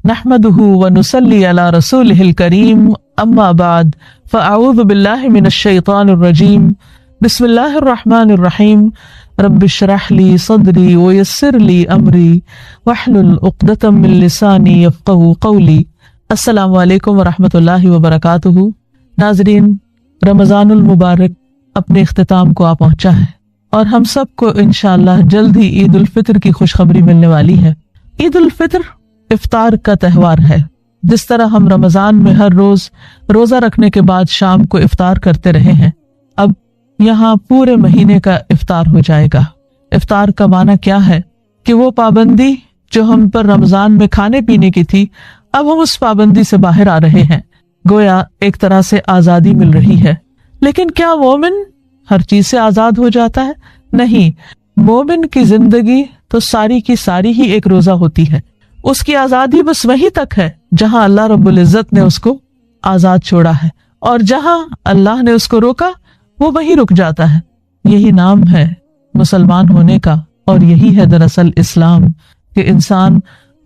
نحمدہ ونصلی علی رسولہ الکریم اما بعد فاعوذ باللہ من الشیطان الرجیم بسم اللہ الرحمن الرحیم رب اشرح لی صدری ویسر لی امری واحلل عقدۃ من لسانی یفقہوا قولی۔ السلام علیکم ورحمۃ اللہ وبرکاتہ۔ ناظرین، رمضان المبارک اپنے اختتام کو آ پہنچا ہے اور ہم سب کو انشاءاللہ جلد ہی عید الفطر کی خوشخبری ملنے والی ہے۔ عید الفطر افطار کا تہوار ہے۔ جس طرح ہم رمضان میں ہر روز روزہ رکھنے کے بعد شام کو افطار کرتے رہے ہیں، اب یہاں پورے مہینے کا افطار ہو جائے گا۔ افطار کا معنی کیا ہے کہ وہ پابندی جو ہم پر رمضان میں کھانے پینے کی تھی، اب ہم اس پابندی سے باہر آ رہے ہیں، گویا ایک طرح سے آزادی مل رہی ہے۔ لیکن کیا مومن ہر چیز سے آزاد ہو جاتا ہے؟ نہیں، مومن کی زندگی تو ساری کی ساری ہی ایک روزہ ہوتی ہے۔ اس کی آزادی بس وہیں تک ہے جہاں اللہ رب العزت نے اس کو آزاد چھوڑا ہے، اور جہاں اللہ نے اس کو روکا وہ وہیں رک جاتا ہے۔ یہی نام ہے مسلمان ہونے کا، اور یہی ہے دراصل اسلام، کہ انسان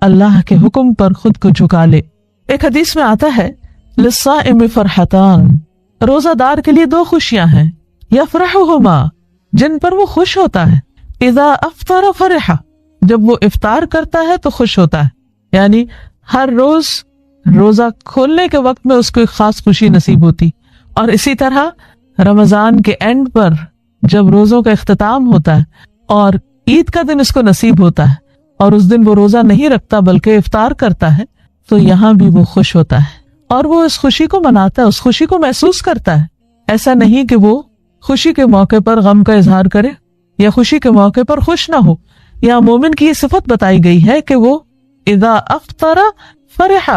اللہ کے حکم پر خود کو جھکا لے۔ ایک حدیث میں آتا ہے للصائم فرحتان، روزہ دار کے لیے دو خوشیاں ہیں، یفرحہما، جن پر وہ خوش ہوتا ہے، اذا افطر فرح، جب وہ افطار کرتا ہے تو خوش ہوتا ہے، یعنی ہر روز روزہ کھولنے کے وقت میں اس کو ایک خاص خوشی نصیب ہوتی، اور اسی طرح رمضان کے اینڈ پر جب روزوں کا اختتام ہوتا ہے اور عید کا دن اس کو نصیب ہوتا ہے اور اس دن وہ روزہ نہیں رکھتا بلکہ افطار کرتا ہے، تو یہاں بھی وہ خوش ہوتا ہے اور وہ اس خوشی کو مناتا ہے، اس خوشی کو محسوس کرتا ہے۔ ایسا نہیں کہ وہ خوشی کے موقع پر غم کا اظہار کرے یا خوشی کے موقع پر خوش نہ ہو۔ یہاں مومن کی یہ صفت بتائی گئی ہے کہ وہ اذا افطر فرح،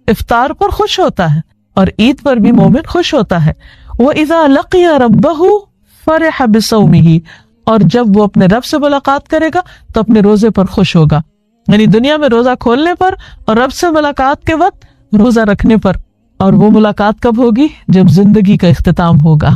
افطار پر خوش ہوتا ہے، اور عید پر بھی مومن خوش ہوتا ہے۔ وَإِذَا لَقِيَ رَبَّهُ فَرِحَ بِصَوْمِهِ، اور جب وہ اپنے رب سے ملاقات کرے گا تو اپنے روزے پر خوش ہوگا، یعنی دنیا میں روزہ کھولنے پر اور رب سے ملاقات کے وقت روزہ رکھنے پر۔ اور وہ ملاقات کب ہوگی؟ جب زندگی کا اختتام ہوگا،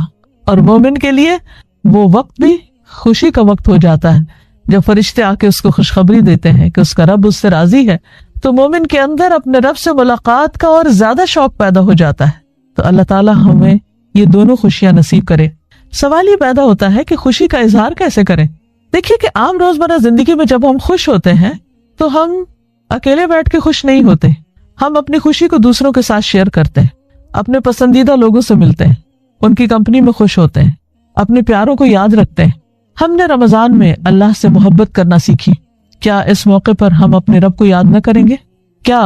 اور مومن کے لیے وہ وقت بھی خوشی کا وقت ہو جاتا ہے جب فرشتے آ کے اس کو خوشخبری دیتے ہیں کہ اس کا رب اس سے راضی ہے، تو مومن کے اندر اپنے رب سے ملاقات کا اور زیادہ شوق پیدا ہو جاتا ہے۔ تو اللہ تعالیٰ ہمیں یہ دونوں خوشیاں نصیب کرے۔ سوال یہ پیدا ہوتا ہے کہ خوشی کا اظہار کیسے کریں؟ دیکھیے کہ عام روزمرہ زندگی میں جب ہم خوش ہوتے ہیں تو ہم اکیلے بیٹھ کے خوش نہیں ہوتے، ہم اپنی خوشی کو دوسروں کے ساتھ شیئر کرتے ہیں، اپنے پسندیدہ لوگوں سے ملتے ہیں، ان کی کمپنی میں خوش ہوتے ہیں، اپنے پیاروں کو یاد رکھتے ہیں۔ ہم نے رمضان میں اللہ سے محبت کرنا سیکھی، کیا اس موقع پر ہم اپنے رب کو یاد نہ کریں گے؟ کیا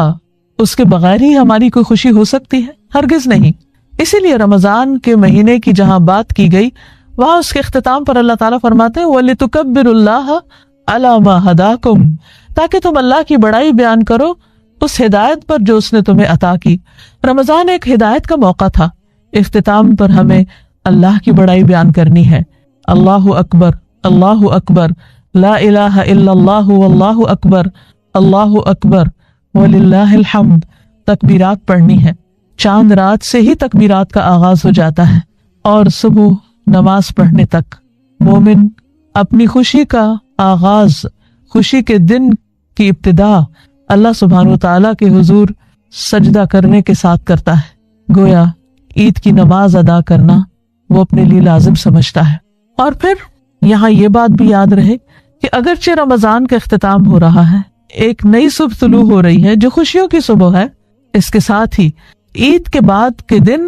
اس کے بغیر ہی ہماری کوئی خوشی ہو سکتی ہے؟ ہرگز نہیں۔ اسی لیے رمضان کے مہینے کی جہاں بات کی گئی، وہاں اس کے اختتام پر اللہ تعالیٰ فرماتے ہیں وَلِتُكَبِّرُوا اللَّهَ عَلَى مَا هَدَاكُمْ، تاکہ تم اللہ کی بڑائی بیان کرو اس ہدایت پر جو اس نے تمہیں عطا کی۔ رمضان ایک ہدایت کا موقع تھا، اختتام پر ہمیں اللہ کی بڑائی بیان کرنی ہے۔ اللہ اکبر، اللہ اکبر، لا الہ الا اللہ واللہ اکبر، اللہ اکبر وللہ الحمد، تکبیرات پڑھنی ہے۔ چاند رات سے ہی تکبیرات کا آغاز ہو جاتا ہے، اور صبح نماز پڑھنے تک مومن اپنی خوشی کا آغاز، خوشی کے دن کی ابتدا اللہ سبحانہ وتعالیٰ کے حضور سجدہ کرنے کے ساتھ کرتا ہے، گویا عید کی نماز ادا کرنا وہ اپنے لیے لازم سمجھتا ہے۔ اور پھر یہاں یہ بات بھی یاد رہے کہ اگرچہ رمضان کا اختتام ہو رہا ہے، ایک نئی صبح طلوع ہو رہی ہے جو خوشیوں کی صبح ہے، اس کے ساتھ ہی عید کے بعد کے دن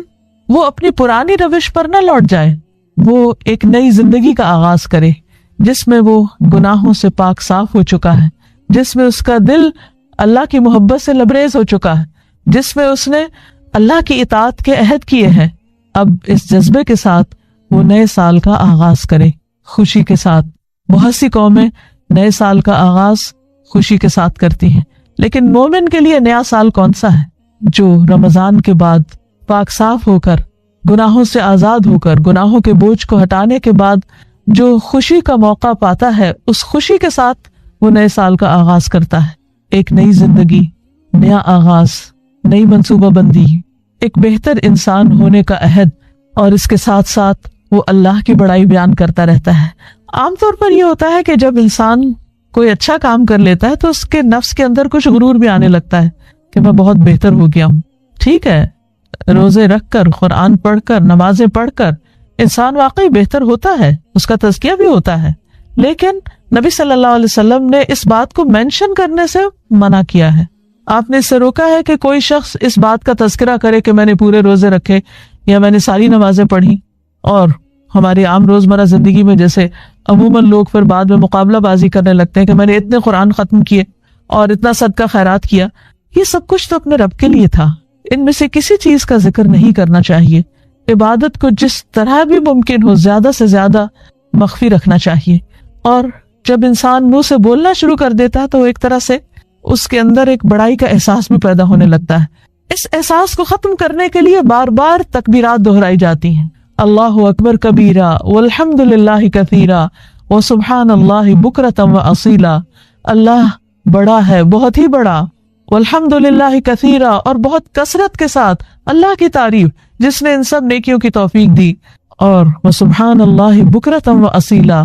وہ اپنی پرانی روش پر نہ لوٹ جائے، وہ ایک نئی زندگی کا آغاز کرے جس میں وہ گناہوں سے پاک صاف ہو چکا ہے، جس میں اس کا دل اللہ کی محبت سے لبریز ہو چکا ہے، جس میں اس نے اللہ کی اطاعت کے عہد کیے ہیں۔ اب اس جذبے کے ساتھ وہ نئے سال کا آغاز کرے خوشی کے ساتھ۔ بہت سی قومیں نئے سال کا آغاز خوشی کے ساتھ کرتی ہیں، لیکن مومن کے لیے نیا سال کون سا ہے؟ جو رمضان کے بعد پاک صاف ہو کر، گناہوں سے آزاد ہو کر، گناہوں کے بوجھ کو ہٹانے کے بعد جو خوشی کا موقع پاتا ہے، اس خوشی کے ساتھ وہ نئے سال کا آغاز کرتا ہے۔ ایک نئی زندگی، نیا آغاز، نئی منصوبہ بندی، ایک بہتر انسان ہونے کا عہد، اور اس کے ساتھ ساتھ وہ اللہ کی بڑائی بیان کرتا رہتا ہے۔ عام طور پر یہ ہوتا ہے کہ جب انسان کوئی اچھا کام کر لیتا ہے تو اس کے نفس کے اندر کچھ غرور بھی آنے لگتا ہے کہ میں بہت بہتر ہو گیا ہوں. ٹھیک ہے، روزے رکھ کر، قرآن پڑھ کر، نمازیں پڑھ کر انسان واقعی بہتر ہوتا ہے، اس کا تزکیہ بھی ہوتا ہے، لیکن نبی صلی اللہ علیہ وسلم نے اس بات کو مینشن کرنے سے منع کیا ہے. آپ نے اس سے روکا ہے کہ کوئی شخص اس بات کا تذکرہ کرے کہ میں نے پورے روزے رکھے یا میں نے ساری نمازیں پڑھی. اور ہماری عام روزمرہ زندگی میں جیسے عموماً لوگ پھر بعد میں مقابلہ بازی کرنے لگتے ہیں کہ میں نے اتنے قرآن ختم کیے اور اتنا صدقہ خیرات کیا. یہ سب کچھ تو اپنے رب کے لیے تھا، ان میں سے کسی چیز کا ذکر نہیں کرنا چاہیے. عبادت کو جس طرح بھی ممکن ہو زیادہ سے زیادہ مخفی رکھنا چاہیے. اور جب انسان منہ سے بولنا شروع کر دیتا ہے تو ایک طرح سے اس کے اندر ایک بڑائی کا احساس بھی پیدا ہونے لگتا ہے. اس احساس کو ختم کرنے کے لیے بار بار تکبیرات دہرائی جاتی ہیں. اللہ اکبر کبیرہ والحمد للہ کثیرہ وسبحان اللہ بکرۃ واصیلا. اللہ بڑا ہے، بہت ہی بڑا، والحمد للہ کثیرہ اور بہت کثرت کے ساتھ اللہ کی تعریف جس نے ان سب نیکیوں کی توفیق دی. اور وسبحان اللہ بکرۃ واصیلا،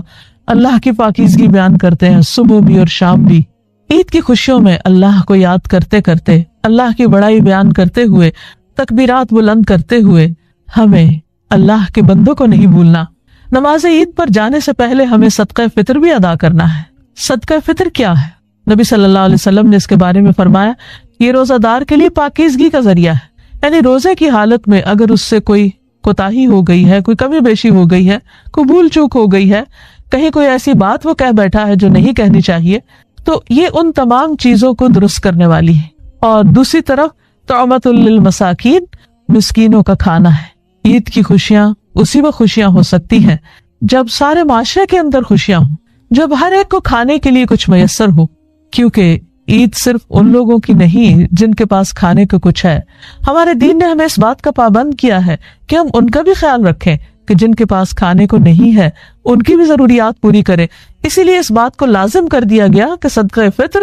اللہ کی پاکیزگی بیان کرتے ہیں صبح بھی اور شام بھی. عید کی خوشیوں میں اللہ کو یاد کرتے کرتے، اللہ کی بڑائی بیان کرتے ہوئے، تکبیرات بلند کرتے ہوئے ہمیں اللہ کے بندوں کو نہیں بھولنا. نماز عید پر جانے سے پہلے ہمیں صدقہ فطر بھی ادا کرنا ہے. صدقہ فطر کیا ہے؟ نبی صلی اللہ علیہ وسلم نے اس کے بارے میں فرمایا یہ روزہ دار کے لیے پاکیزگی کا ذریعہ ہے. یعنی روزے کی حالت میں اگر اس سے کوئی کوتاہی ہو گئی ہے، کوئی کمی بیشی ہو گئی ہے، کوئی بھول چوک ہو گئی ہے، کہیں کوئی ایسی بات وہ کہہ بیٹھا ہے جو نہیں کہنی چاہیے، تو یہ ان تمام چیزوں کو درست کرنے والی ہے. اور دوسری طرف طعمۃ للمساکین، مسکینوں کا کھانا ہے. عید کی خوشیاں اسی وقت خوشیاں ہو سکتی ہیں جب سارے معاشرے کے اندر خوشیاں ہوں، جب ہر ایک کو کھانے کے لیے کچھ میسر ہو. کیونکہ عید صرف ان لوگوں کی نہیں جن کے پاس کھانے کو کچھ ہے. ہمارے دین نے ہمیں اس بات کا پابند کیا ہے کہ ہم ان کا بھی خیال رکھیں کہ جن کے پاس کھانے کو نہیں ہے ان کی بھی ضروریات پوری کریں. اسی لیے اس بات کو لازم کر دیا گیا کہ صدقہ فطر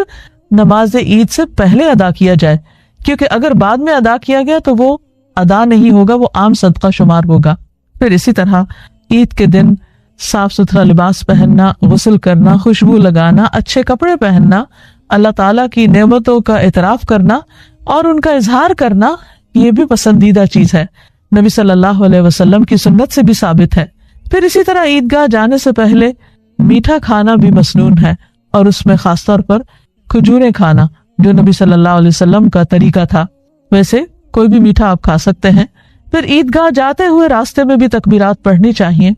نماز عید سے پہلے ادا کیا جائے، کیونکہ اگر بعد میں ادا کیا گیا تو وہ ادا نہیں ہوگا، وہ عام صدقہ شمار ہوگا. پھر اسی طرح عید کے دن صاف ستھرا لباس پہننا، غسل کرنا، خوشبو لگانا، اچھے کپڑے پہننا، اللہ تعالیٰ کی نعمتوں کا اعتراف کرنا اور ان کا اظہار کرنا، یہ بھی پسندیدہ چیز ہے، نبی صلی اللہ علیہ وسلم کی سنت سے بھی ثابت ہے. پھر اسی طرح عیدگاہ جانے سے پہلے میٹھا کھانا بھی مسنون ہے، اور اس میں خاص طور پر کھجوریں کھانا جو نبی صلی اللہ علیہ وسلم کا طریقہ تھا. ویسے کوئی بھی میٹھا آپ کھا سکتے ہیں. پھر عیدگاہ جاتے ہوئے راستے میں بھی تکبیرات پڑھنی چاہیے،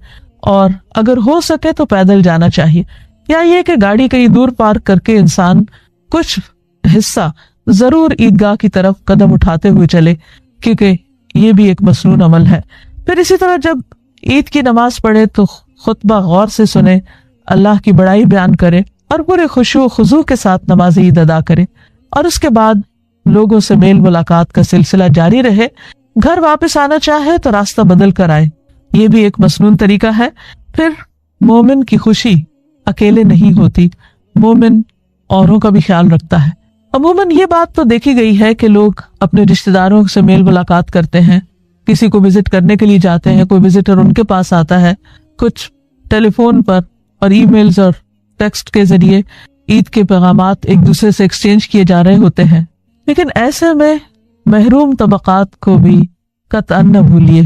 اور اگر ہو سکے تو پیدل جانا چاہیے، یا یہ کہ گاڑی کہیں دور پارک کر کے انسان کچھ حصہ ضرور عیدگاہ کی طرف قدم اٹھاتے ہوئے چلے، کیونکہ یہ بھی ایک مسنون عمل ہے. پھر اسی طرح جب عید کی نماز پڑھے تو خطبہ غور سے سنے، اللہ کی بڑائی بیان کرے اور پورے خشوع و خضوع کے ساتھ نماز عید ادا کرے، اور اس کے بعد لوگوں سے میل ملاقات کا سلسلہ جاری رہے. گھر واپس آنا چاہے تو راستہ بدل کر آئے، یہ بھی ایک مسنون طریقہ ہے. پھر مومن کی خوشی اکیلے نہیں ہوتی، مومن اوروں کا بھی خیال رکھتا ہے. عموماً یہ بات تو دیکھی گئی ہے کہ لوگ اپنے رشتہ داروں سے میل ملاقات کرتے ہیں، کسی کو وزٹ کرنے کے لیے جاتے ہیں، کوئی وزٹر ان کے پاس آتا ہے، کچھ ٹیلی فون پر اور ای میلز اور ٹیکسٹ کے ذریعے عید کے پیغامات ایک دوسرے سے ایکسچینج کیے جا رہے ہوتے ہیں. لیکن ایسے میں محروم طبقات کو بھی قطعاً نہ بھولیے.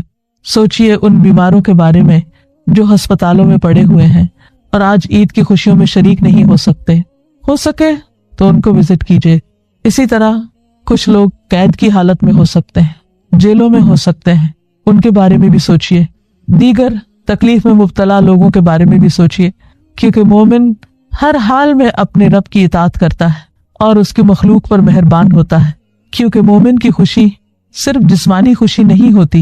سوچئے ان بیماروں کے بارے میں جو ہسپتالوں میں پڑے ہوئے ہیں اور آج عید کی خوشیوں میں شریک نہیں ہو سکتے. ہو سکے تو ان کو وزٹ کیجیے. اسی طرح کچھ لوگ قید کی حالت میں ہو سکتے ہیں، جیلوں میں ہو سکتے ہیں، ان کے بارے میں بھی سوچئے. دیگر تکلیف میں مبتلا لوگوں کے بارے میں بھی سوچئے، کیونکہ مومن ہر حال میں اپنے رب کی اطاعت کرتا ہے اور اس کی مخلوق پر مہربان ہوتا ہے. کیونکہ مومن کی خوشی صرف جسمانی خوشی نہیں ہوتی،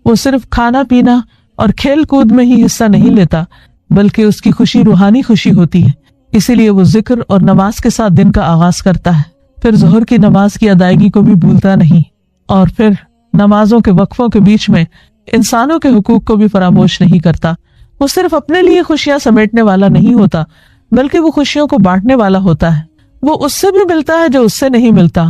وہ صرف کھانا پینا اور کھیل کود میں ہی حصہ نہیں لیتا، بلکہ اس کی خوشی روحانی خوشی ہوتی ہے. اسی لیے وہ ذکر اور نماز کے ساتھ دن کا آغاز کرتا ہے، پھر ظہر کی نماز کی ادائیگی کو بھی بھولتا نہیں، اور پھر نمازوں کے وقفوں کے بیچ میں انسانوں کے حقوق کو بھی فراموش نہیں کرتا. وہ صرف اپنے لیے خوشیاں سمیٹنے والا نہیں ہوتا، بلکہ وہ خوشیوں کو بانٹنے والا ہوتا ہے. وہ اس سے بھی ملتا ہے جو اس سے نہیں ملتا،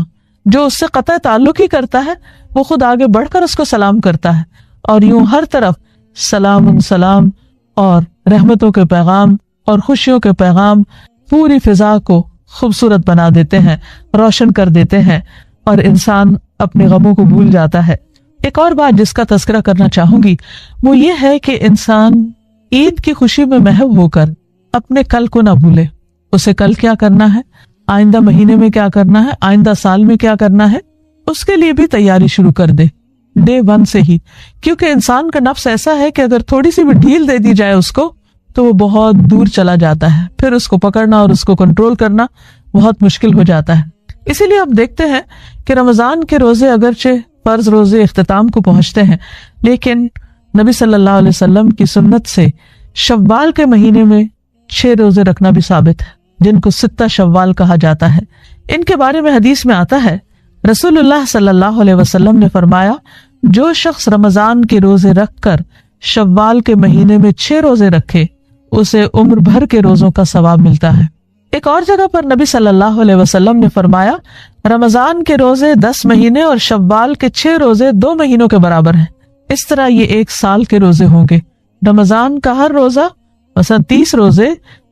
جو اس سے قطع تعلق ہی کرتا ہے وہ خود آگے بڑھ کر اس کو سلام کرتا ہے، اور یوں ہر طرف سلام سلام اور رحمتوں کے پیغام اور خوشیوں کے پیغام پوری فضا کو خوبصورت بنا دیتے ہیں، روشن کر دیتے ہیں. اور انسان اپنے غموں کو بھول جاتا ہے۔ ایک اور بات جس کا تذکرہ کرنا چاہوں گی وہ یہ ہے کہ انسان عید کی خوشی میں محو ہو کر اپنے کل کو نہ بھولے۔ اسے کل کیا کرنا ہے، آئندہ مہینے میں کیا کرنا ہے، آئندہ سال میں کیا کرنا ہے، اس کے لیے بھی تیاری شروع کر دے ڈے 1 سے ہی، کیونکہ انسان کا نفس ایسا ہے کہ اگر تھوڑی سی بھی ڈھیل دے دی جائے اس کو تو وہ بہت دور چلا جاتا ہے، پھر اس کو پکڑنا اور اس کو کنٹرول کرنا بہت مشکل ہو جاتا ہے۔ اسی لیے اب دیکھتے ہیں کہ رمضان کے روزے اگرچہ فرض روزے اختتام کو پہنچتے ہیں، لیکن نبی صلی اللہ علیہ وسلم کی سنت سے شوال کے مہینے میں 6 روزے رکھنا بھی ثابت ہے، جن کو 6 شوال کہا جاتا ہے۔ ان کے بارے میں حدیث میں آتا ہے، رسول اللہ صلی اللہ علیہ وسلم نے فرمایا، جو شخص رمضان کے روزے رکھ کر شوال کے مہینے میں 6 روزے رکھے اسے عمر بھر کے روزوں کا ثواب ملتا ہے۔ ایک اور جگہ پر نبی صلی اللہ علیہ وسلم نے فرمایا، رمضان کے روزے 10 مہینے اور شوال کے 6 روزے 2 مہینوں کے برابر ہیں۔ اس طرح یہ 1 سال کے روزے ہوں گے۔ رمضان کا ہر روزہ مثلا 30 روزے،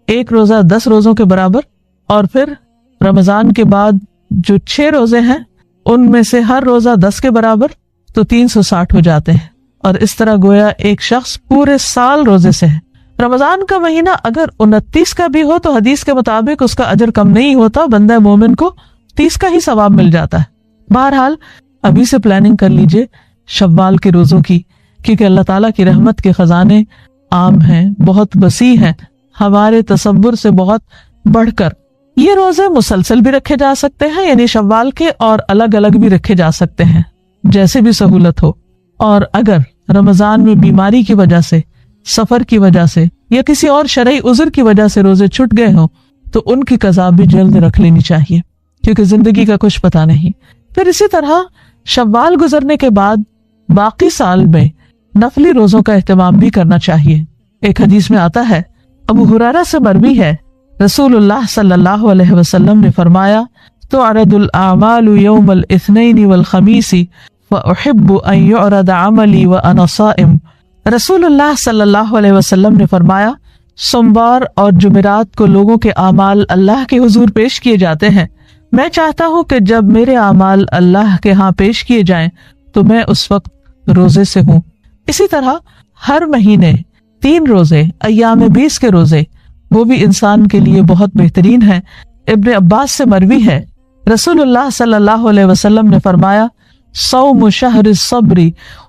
1 روزہ 10 روزوں کے برابر، اور پھر رمضان کے بعد جو 6 روزے ہیں ان میں سے ہر روزہ 10 کے برابر، تو 360 ہو جاتے ہیں، اور اس طرح گویا ایک شخص پورے سال روزے سے ہے۔ رمضان کا مہینہ اگر 29 کا بھی ہو تو حدیث کے مطابق اس کا اجر کم نہیں ہوتا، بندہ مومن کو 30 کا ہی ثواب مل جاتا ہے۔ بہرحال ابھی سے پلاننگ کر لیجئے شوال کے روزوں کی، کیونکہ اللہ تعالیٰ کی رحمت کے خزانے عام ہیں، بہت وسیع ہیں، ہمارے تصور سے بہت بڑھ کر۔ یہ روزے مسلسل بھی رکھے جا سکتے ہیں، یعنی شوال کے، اور الگ الگ بھی رکھے جا سکتے ہیں، جیسے بھی سہولت ہو۔ اور اگر رمضان میں بیماری کی وجہ سے، سفر کی وجہ سے یا کسی اور شرعی عذر کی وجہ سے روزے چھٹ گئے ہوں تو ان کی قضا بھی جلد رکھ لینی چاہیے، کیونکہ زندگی کا کچھ پتہ نہیں۔ پھر اسی طرح شوال گزرنے کے بعد باقی سال میں نفلی روزوں کا اہتمام بھی کرنا چاہیے۔ ایک حدیث میں آتا ہے، ابو ہریرہ سے مروی ہے، رسول اللہ صلی اللہ علیہ وسلم نے فرمایا، تعرض الاعمال یوم الاثنین والخمیس فاحب ان یعرض عملی وانا صائم۔ رسول اللہ صلی اللہ علیہ وسلم نے فرمایا، سوموار اور جمعرات کو لوگوں کے اعمال اللہ کے حضور پیش کیے جاتے ہیں، میں چاہتا ہوں کہ جب میرے اعمال اللہ کے ہاں پیش کیے جائیں تو میں اس وقت روزے سے ہوں۔ اسی طرح ہر مہینے 3 روزے، ایام 20 کے روزے، وہ بھی انسان کے لیے بہت بہترین ہیں۔ ابن عباس سے مروی ہے، رسول اللہ صلی اللہ علیہ وسلم نے فرمایا، صوم شہر الصبر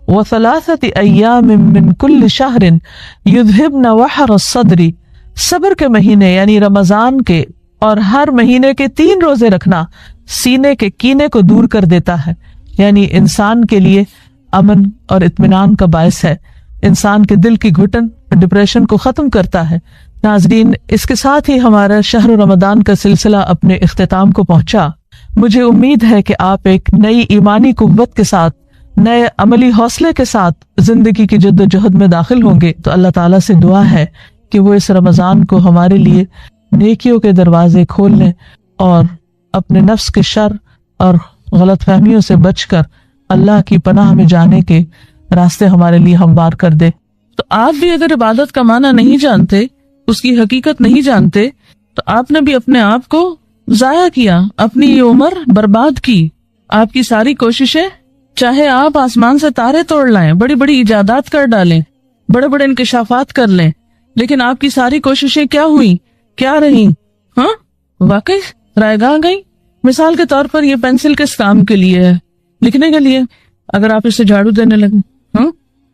وثلاثة ایام من کل شہر یذہبن وحر الصدر۔ صبر کے مہینے یعنی رمضان کے اور ہر مہینے کے 3 روزے رکھنا سینے کے کینے کو دور کر دیتا ہے، یعنی انسان کے لیے امن اور اطمینان کا باعث ہے، انسان کے دل کی گھٹن اور ڈپریشن کو ختم کرتا ہے۔ ناظرین، اس کے ساتھ ہی ہمارا شہر رمضان کا سلسلہ اپنے اختتام کو پہنچا۔ مجھے امید ہے کہ آپ ایک نئی ایمانی قوت کے ساتھ، نئے عملی حوصلے کے ساتھ زندگی کی جد و جہد میں داخل ہوں گے۔ تو اللہ تعالیٰ سے دعا ہے کہ وہ اس رمضان کو ہمارے لیے نیکیوں کے دروازے کھول لیں اور اپنے نفس کے شر اور غلط فہمیوں سے بچ کر اللہ کی پناہ میں جانے کے راستے ہمارے لیے ہموار کر دے۔ تو آپ بھی اگر عبادت کا معنی نہیں جانتے، اس کی حقیقت نہیں جانتے، تو آپ نے بھی اپنے آپ کو ضائع کیا، اپنی یہ عمر برباد کی۔ آپ کی ساری کوششیں، چاہے آپ آسمان سے تارے توڑ لائیں، بڑی بڑی ایجادات کر ڈالیں، بڑے بڑے انکشافات کر لیں، لیکن آپ کی ساری کوششیں کیا ہوئی، کیا رہی؟ ہاں، واقعی رائے گاہ گئی۔ مثال کے طور پر یہ پینسل کس کام کے لیے ہے؟ لکھنے کے لیے۔ اگر آپ اسے جھاڑو دینے لگے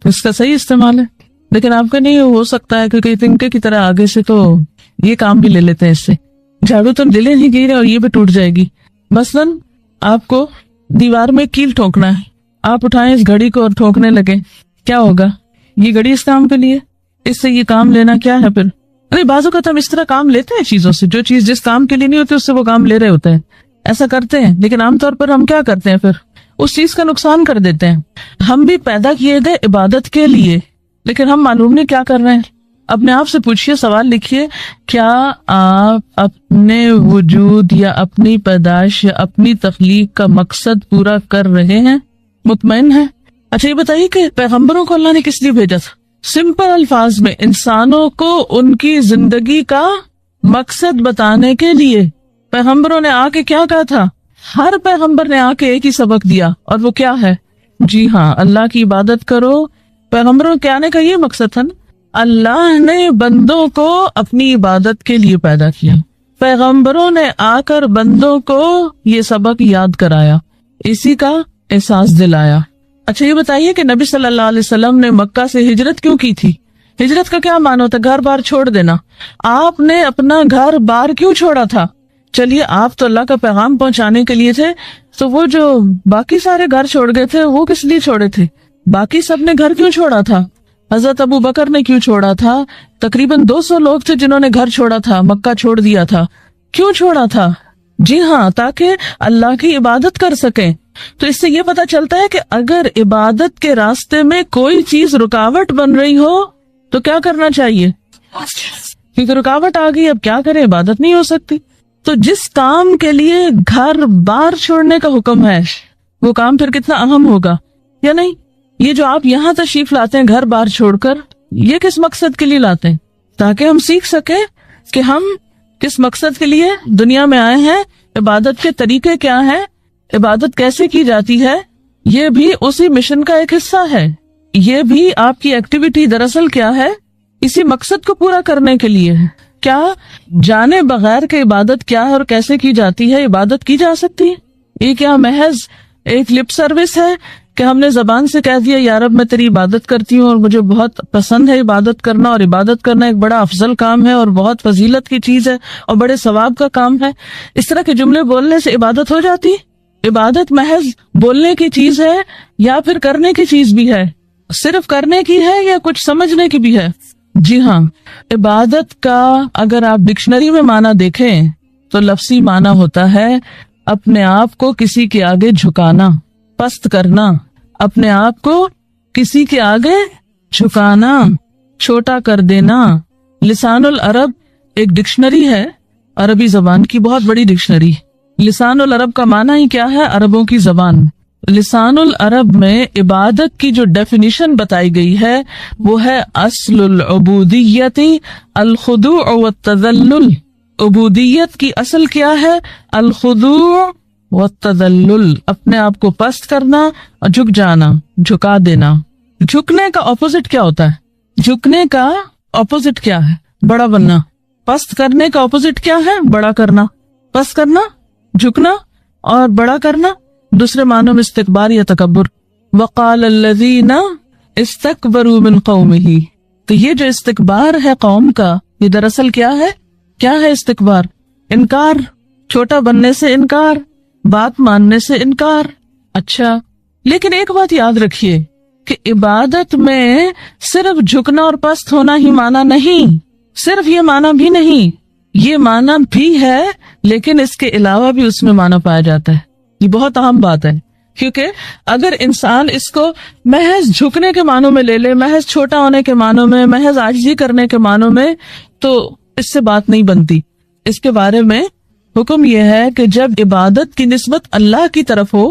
تو اس کا صحیح استعمال ہے، لیکن آپ کا نہیں ہو سکتا ہے کیونکہ تنکے کی طرح آگے سے تو یہ کام بھی لے لیتے ہیں اس سے۔ جھاڑو تو دلے نہیں گئی اور یہ بھی ٹوٹ جائے گی۔ مثلاً آپ کو دیوار میں کیل ٹھونکنا ہے، آپ اٹھائیں اس گھڑی کو اور ٹھونکنے لگے، کیا ہوگا؟ یہ گھڑی اس کام کے لیے، اس سے یہ کام لینا کیا ہے؟ پھر بعض اوقات ہم اس طرح کام لیتے ہیں چیزوں سے، جو چیز جس کام کے لیے نہیں ہوتی اس سے وہ کام لے رہے ہوتے ہیں، ایسا کرتے ہیں، لیکن عام طور پر ہم کیا کرتے ہیں؟ پھر اس چیز کا نقصان کر دیتے ہیں۔ ہم بھی پیدا کیے گئے عبادت کے لیے، لیکن ہم معلوم نہیں کیا کر رہے ہیں۔ اپنے آپ سے پوچھئے، سوال لکھیے، کیا آپ اپنے وجود یا اپنی پیدائش یا اپنی تخلیق کا مقصد پورا کر رہے ہیں؟ مطمئن ہیں؟ اچھا یہ بتائیے کہ پیغمبروں کو اللہ نے کس لیے بھیجا تھا؟ سمپل الفاظ میں انسانوں کو ان کی زندگی کا مقصد بتانے کے لیے۔ پیغمبروں نے آ کے کیا کہا تھا؟ ہر پیغمبر نے آ کے ایک ہی سبق دیا، اور وہ کیا ہے؟ جی ہاں، اللہ کی عبادت کرو۔ پیغمبروں کے آنے کا یہ مقصد تھا نا، اللہ نے بندوں کو اپنی عبادت کے لیے پیدا کیا، پیغمبروں نے آ کر بندوں کو یہ سبق یاد کرایا، اسی کا احساس دلایا۔ اچھا یہ بتائیے کہ نبی صلی اللہ علیہ وسلم نے مکہ سے ہجرت کیوں کی تھی؟ ہجرت کا کیا معنی ہوتا ہے؟ گھر بار چھوڑ دینا۔ آپ نے اپنا گھر بار کیوں چھوڑا تھا؟ چلیے آپ تو اللہ کا پیغام پہنچانے کے لیے تھے، تو وہ جو باقی سارے گھر چھوڑ گئے تھے وہ کس لیے چھوڑے تھے؟ باقی سب نے گھر کیوں چھوڑا تھا؟ حضرت ابو بکر نے کیوں چھوڑا تھا؟ تقریباً 200 لوگ تھے جنہوں نے گھر چھوڑا تھا، مکہ چھوڑ دیا تھا۔ کیوں چھوڑا تھا؟ جی ہاں، تاکہ اللہ کی عبادت کر سکیں۔ تو اس سے یہ پتا چلتا ہے کہ اگر عبادت کے راستے میں کوئی چیز رکاوٹ بن رہی ہو تو کیا کرنا چاہیے؟ کیونکہ رکاوٹ آ گئی، اب کیا کریں، عبادت نہیں ہو سکتی۔ تو جس کام کے لیے گھر بار چھوڑنے کا حکم ہے وہ کام پھر کتنا اہم ہوگا یا نہیں؟ یہ جو آپ یہاں تشریف لاتے ہیں گھر بار چھوڑ کر، یہ کس مقصد کے لیے لاتے ہیں؟ تاکہ ہم سیکھ سکیں کہ ہم کس مقصد کے لیے دنیا میں آئے ہیں، عبادت کے طریقے کیا ہیں، عبادت کیسے کی جاتی ہے۔ یہ بھی اسی مشن کا ایک حصہ ہے، یہ بھی آپ کی ایکٹیویٹی دراصل کیا ہے، اسی مقصد کو پورا کرنے کے لیے ہے۔ کیا جانے بغیر کہ عبادت کیا ہے اور کیسے کی جاتی ہے عبادت کی جا سکتی ہے؟ یہ کیا محض ایک لپ سروس ہے کہ ہم نے زبان سے کہہ دیا یا رب میں تیری عبادت کرتی ہوں اور مجھے بہت پسند ہے عبادت کرنا، اور عبادت کرنا ایک بڑا افضل کام ہے اور بہت فضیلت کی چیز ہے اور بڑے ثواب کا کام ہے، اس طرح کے جملے بولنے سے عبادت ہو جاتی؟ عبادت محض بولنے کی چیز ہے یا پھر کرنے کی چیز بھی ہے؟ صرف کرنے کی ہے یا کچھ سمجھنے کی بھی ہے؟ جی ہاں، عبادت کا اگر آپ ڈکشنری میں معنی دیکھیں تو لفظی معنی ہوتا ہے اپنے آپ کو کسی کے آگے جھکانا، پست کرنا، اپنے آپ کو کسی کے آگے جھکانا، چھوٹا کر دینا۔ لسان العرب ایک ڈکشنری ہے، عربی زبان کی بہت بڑی ڈکشنری۔ لسان العرب کا معنی ہی کیا ہے؟ عربوں کی زبان۔ لسان العرب میں عبادت کی جو ڈیفینیشن بتائی گئی ہے وہ ہے اصل العبودیت الخضوع والتذلل۔ عبودیت کی اصل کیا ہے؟ الخضوع والتذلل، اپنے آپ کو پست کرنا اور جھک جانا، جھکا دینا۔ جھکنے کا اپوزٹ کیا ہوتا ہے؟ جھکنے کا اپوزٹ کیا ہے؟ بڑا بننا۔ پست کرنے کا اپوزٹ کیا ہے؟ بڑا کرنا۔ پست کرنا، جھکنا اور بڑا کرنا دوسرے معنوں میں استکبار یا تکبر۔ وقال الذین استکبروا من قومہ، تو یہ جو استکبار ہے قوم کا، یہ دراصل کیا ہے؟ کیا ہے استکبار؟ انکار، چھوٹا بننے سے انکار، بات ماننے سے انکار۔ اچھا، لیکن ایک بات یاد رکھیے کہ عبادت میں صرف جھکنا اور پست ہونا ہی معنی نہیں، صرف یہ معنی بھی نہیں، یہ معنی بھی ہے لیکن اس کے علاوہ بھی اس میں معنی پایا جاتا ہے۔ یہ بہت اہم بات ہے، کیونکہ اگر انسان اس کو محض جھکنے کے معنوں میں لے لے، محض چھوٹا ہونے کے معنوں میں، محض عاجزی کرنے کے معنوں میں، تو اس سے بات نہیں بنتی۔ اس کے بارے میں حکم یہ ہے کہ جب عبادت کی نسبت اللہ کی طرف ہو،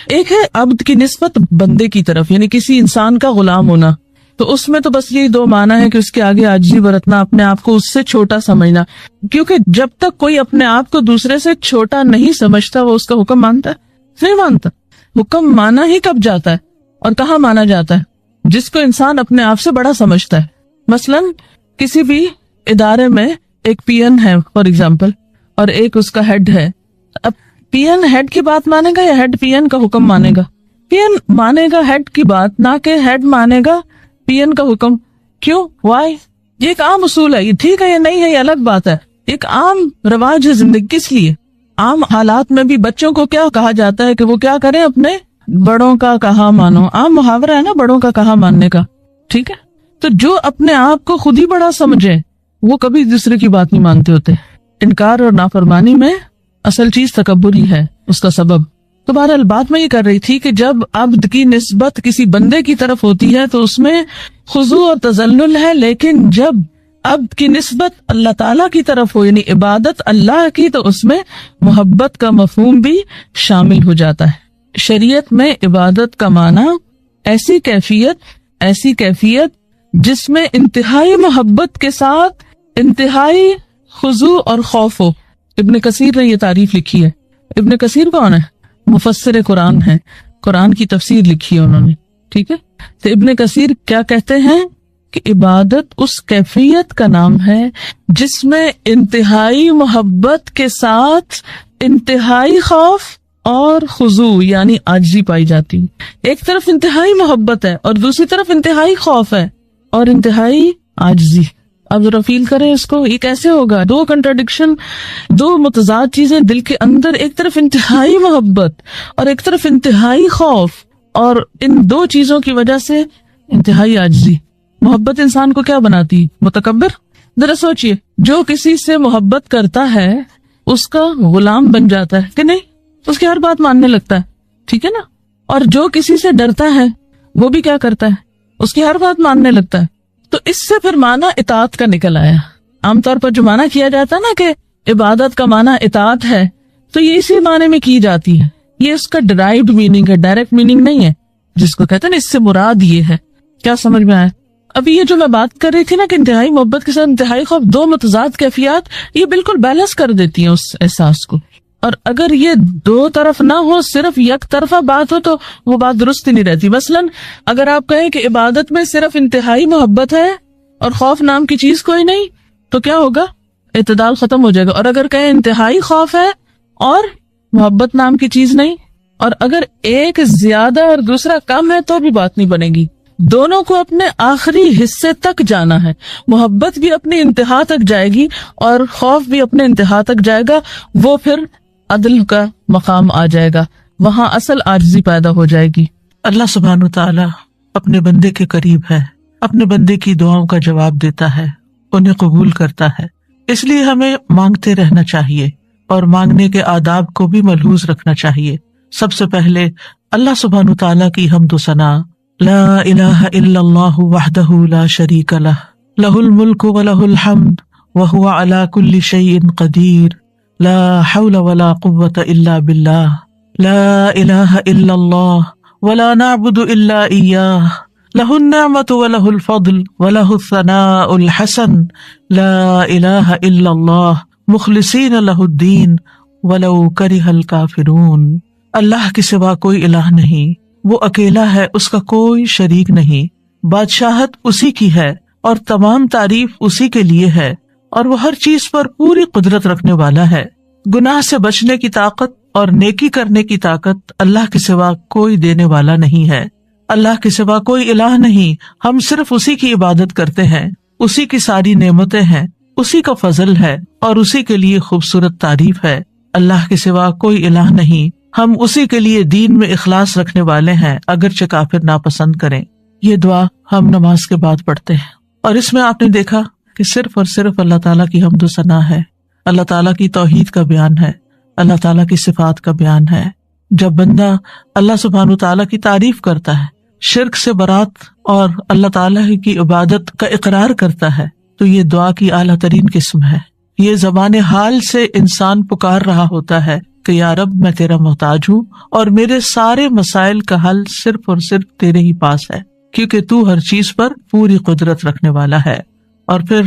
ایک ہے عبد کی نسبت بندے کی طرف، یعنی کسی انسان کا غلام ہونا، تو اس میں تو بس یہی دو معنی ہے کہ اس کے آگے عاجزی برتنا، اپنے آپ کو اس سے چھوٹا سمجھنا، کیونکہ جب تک کوئی اپنے آپ کو دوسرے سے چھوٹا نہیں سمجھتا وہ اس کا حکم مانتا ہے؟ نہیں مانتا۔ حکم مانا ہی کب جاتا ہے اور کہاں مانا جاتا ہے؟ جس کو انسان اپنے آپ سے بڑا سمجھتا ہے۔ مثلا کسی بھی ادارے میں ایک پی این ہے فار ایگزامپل، اور ایک اس کا ہیڈ ہے۔ اب پی این ہیڈ کی بات مانے گا یا ہیڈ پی این کا حکم مانے گا؟ پی این مانے گا ہیڈ کی بات، نہ کہ ہیڈ مانے گا پی این کا حکم۔ کیوں؟ وائی؟ یہ ایک عام اصول ہے، یہ ٹھیک ہے یا نہیں ہے یہ الگ بات ہے، ایک عام رواج ہے زندگی۔ کس لیے؟ عام حالات میں بھی بچوں کو کیا کہا جاتا ہے کہ وہ کیا کریں؟ اپنے بڑوں کا کہا مانو۔ عام محاورہ ہے نا بڑوں کا کہا ماننے کا، ٹھیک ہے؟ تو جو اپنے آپ کو خود ہی بڑا سمجھے وہ کبھی دوسرے کی بات نہیں مانتے ہوتے۔ انکار اور نافرمانی میں اصل چیز تکبر ہی ہے اس کا سبب۔ تو بہرحال بات میں یہ کر رہی تھی کہ جب عبد کی نسبت کسی بندے کی طرف ہوتی ہے تو اس میں خضوع اور تذلل ہے، لیکن جب عبد کی نسبت اللہ تعالیٰ کی طرف ہو، یعنی عبادت اللہ کی، تو اس میں محبت کا مفہوم بھی شامل ہو جاتا ہے۔ شریعت میں عبادت کا معنی ایسی کیفیت جس میں انتہائی محبت کے ساتھ انتہائی خضوع اور خوف ہو۔ ابن کثیر نے یہ تعریف لکھی ہے، ابن کثیر کون ہے؟ مفسر قرآن ہے، قرآن کی تفسیر لکھی ہے انہوں نے، ٹھیک ہے. تو ابن کثیر کیا کہتے ہیں کہ عبادت اس کیفیت کا نام ہے جس میں انتہائی محبت کے ساتھ انتہائی خوف اور خضوع یعنی عاجزی پائی جاتی. ایک طرف انتہائی محبت ہے اور دوسری طرف انتہائی خوف ہے اور انتہائی عاجزی. اب ذرا فیل کریں اس کو، یہ کیسے ہوگا؟ دو کنٹراڈکشن، دو متضاد چیزیں دل کے اندر، ایک طرف انتہائی محبت اور ایک طرف انتہائی خوف، اور ان دو چیزوں کی وجہ سے انتہائی عاجزی. محبت انسان کو کیا بناتی؟ متکبر. ذرا سوچئے، جو کسی سے محبت کرتا ہے اس کا غلام بن جاتا ہے کہ نہیں؟ اس کی ہر بات ماننے لگتا ہے، ٹھیک ہے نا. اور جو کسی سے ڈرتا ہے وہ بھی کیا کرتا ہے؟ اس کی ہر بات ماننے لگتا ہے. تو اس سے پھر معنی اطاعت کا نکل آیا. عام طور پر جو معنی کیا جاتا ہے نا کہ عبادت کا معنی اطاعت ہے، تو یہ اسی معنی میں کی جاتی ہے. یہ اس کا ڈرائیوڈ میننگ ہے، ڈائریکٹ میننگ نہیں ہے جس کو کہتے ہیں نا اس سے مراد یہ ہے. کیا سمجھ میں آیا؟ ابھی یہ جو میں بات کر رہی تھی نا کہ انتہائی محبت کے ساتھ انتہائی خوف، دو متضاد کیفیات، یہ بالکل بیلنس کر دیتی ہیں اس احساس کو. اور اگر یہ دو طرف نہ ہو، صرف یک طرفہ بات ہو، تو وہ بات درست ہی نہیں رہتی. مثلاً اگر آپ کہیں کہ عبادت میں صرف انتہائی محبت ہے اور خوف نام کی چیز کوئی نہیں، تو کیا ہوگا؟ اعتدال ختم ہو جائے گا. اور اگر کہیں انتہائی خوف ہے اور محبت نام کی چیز نہیں، اور اگر ایک زیادہ اور دوسرا کم ہے، تو بھی بات نہیں بنے گی. دونوں کو اپنے آخری حصے تک جانا ہے. محبت بھی اپنی انتہا تک جائے گی اور خوف بھی اپنے انتہا تک جائے گا. وہ پھر عدل کا مقام آ جائے گا، وہاں اصل عاجزی پیدا ہو جائے گی. اللہ سبحانہ وتعالی اپنے بندے کے قریب ہے، اپنے بندے کی دعاؤں کا جواب دیتا ہے، انہیں قبول کرتا ہے. اس لیے ہمیں مانگتے رہنا چاہیے اور مانگنے کے آداب کو بھی ملحوظ رکھنا چاہیے. سب سے پہلے اللہ سبحانہ وتعالی کی حمد و ثنا. لا الہ الا اللہ وحدہ لا شریک لہ، لہ الملک ولہ الحمد وہو علی کل شیء قدیر، لا حول ولا قوة الا باللہ، لا الہ الا اللہ ولا نعبد الا ایاہ، لہ النعمۃ ولہ الفضل ولہ الثناء الحسن، لا الہ الا اللہ مخلصین لہ الدین ولو کرہ الکافرون. اللہ کے سوا کوئی الہ نہیں، وہ اکیلا ہے، اس کا کوئی شریک نہیں. بادشاہت اسی کی ہے اور تمام تعریف اسی کے لیے ہے، اور وہ ہر چیز پر پوری قدرت رکھنے والا ہے. گناہ سے بچنے کی طاقت اور نیکی کرنے کی طاقت اللہ کے سوا کوئی دینے والا نہیں ہے. اللہ کے سوا کوئی الہ نہیں، ہم صرف اسی کی عبادت کرتے ہیں. اسی کی ساری نعمتیں ہیں، اسی کا فضل ہے اور اسی کے لیے خوبصورت تعریف ہے. اللہ کے سوا کوئی الہ نہیں، ہم اسی کے لیے دین میں اخلاص رکھنے والے ہیں، اگرچہ کافر ناپسند کریں. یہ دعا ہم نماز کے بعد پڑھتے ہیں، اور اس میں آپ نے دیکھا کہ صرف اور صرف اللہ تعالیٰ کی حمد و ثنا ہے، اللہ تعالیٰ کی توحید کا بیان ہے، اللہ تعالیٰ کی صفات کا بیان ہے. جب بندہ اللہ سبحانہ تعالیٰ کی تعریف کرتا ہے، شرک سے برات اور اللہ تعالیٰ کی عبادت کا اقرار کرتا ہے، تو یہ دعا کی اعلیٰ ترین قسم ہے. یہ زبان حال سے انسان پکار رہا ہوتا ہے کہ یا رب میں تیرا محتاج ہوں اور میرے سارے مسائل کا حل صرف اور صرف تیرے ہی پاس ہے، کیونکہ تو ہر چیز پر پوری قدرت رکھنے والا ہے. اور پھر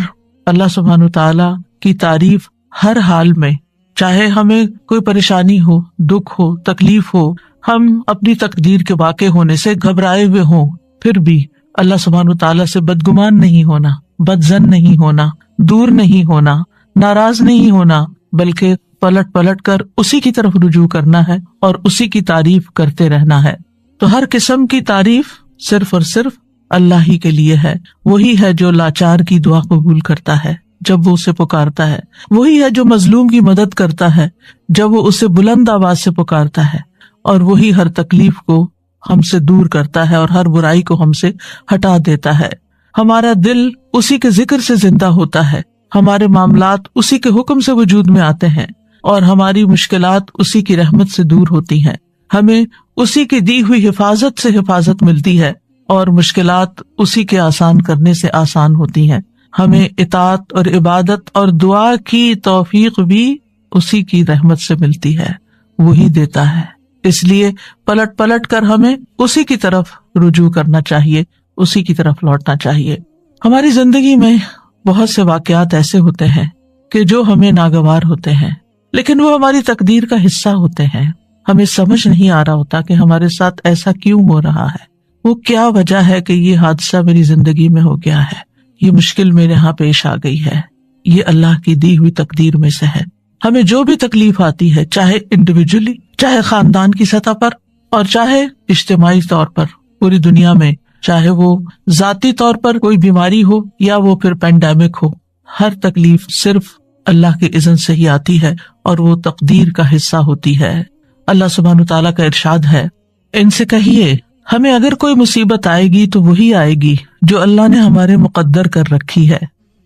اللہ سبحانہ تعالیٰ کی تعریف ہر حال میں، چاہے ہمیں کوئی پریشانی ہو، دکھ ہو، تکلیف ہو، ہم اپنی تقدیر کے واقع ہونے سے گھبرائے ہوئے ہوں، پھر بھی اللہ سبحانہ تعالیٰ سے بدگمان نہیں ہونا، بدظن نہیں ہونا، دور نہیں ہونا، ناراض نہیں ہونا، بلکہ پلٹ پلٹ کر اسی کی طرف رجوع کرنا ہے اور اسی کی تعریف کرتے رہنا ہے. تو ہر قسم کی تعریف صرف اور صرف اللہ ہی کے لیے ہے. وہی ہے جو لاچار کی دعا قبول کرتا ہے جب وہ اسے پکارتا ہے، وہی ہے جو مظلوم کی مدد کرتا ہے جب وہ اسے بلند آواز سے پکارتا ہے، اور وہی ہر تکلیف کو ہم سے دور کرتا ہے اور ہر برائی کو ہم سے ہٹا دیتا ہے. ہمارا دل اسی کے ذکر سے زندہ ہوتا ہے، ہمارے معاملات اسی کے حکم سے وجود میں آتے ہیں، اور ہماری مشکلات اسی کی رحمت سے دور ہوتی ہیں. ہمیں اسی کی دی ہوئی حفاظت سے حفاظت ملتی ہے اور مشکلات اسی کے آسان کرنے سے آسان ہوتی ہیں. ہمیں اطاعت اور عبادت اور دعا کی توفیق بھی اسی کی رحمت سے ملتی ہے، وہی دیتا ہے. اس لیے پلٹ پلٹ کر ہمیں اسی کی طرف رجوع کرنا چاہیے، اسی کی طرف لوٹنا چاہیے. ہماری زندگی میں بہت سے واقعات ایسے ہوتے ہیں کہ جو ہمیں ناگوار ہوتے ہیں، لیکن وہ ہماری تقدیر کا حصہ ہوتے ہیں. ہمیں سمجھ نہیں آ رہا ہوتا کہ ہمارے ساتھ ایسا کیوں ہو رہا ہے، وہ کیا وجہ ہے کہ یہ حادثہ میری زندگی میں ہو گیا ہے، یہ مشکل میرے یہاں پیش آ گئی ہے. یہ اللہ کی دی ہوئی تقدیر میں سے ہے. ہمیں جو بھی تکلیف آتی ہے، چاہے انڈیویجولی، چاہے خاندان کی سطح پر، اور چاہے اجتماعی طور پر پوری دنیا میں، چاہے وہ ذاتی طور پر کوئی بیماری ہو یا وہ پھر پینڈیمک ہو، ہر تکلیف صرف اللہ کی اذن سے ہی آتی ہے اور وہ تقدیر کا حصہ ہوتی ہے. اللہ سبحانہ تعالیٰ کا ارشاد ہے، ان سے کہیے ہمیں اگر کوئی مصیبت آئے گی تو وہی آئے گی جو اللہ نے ہمارے مقدر کر رکھی ہے،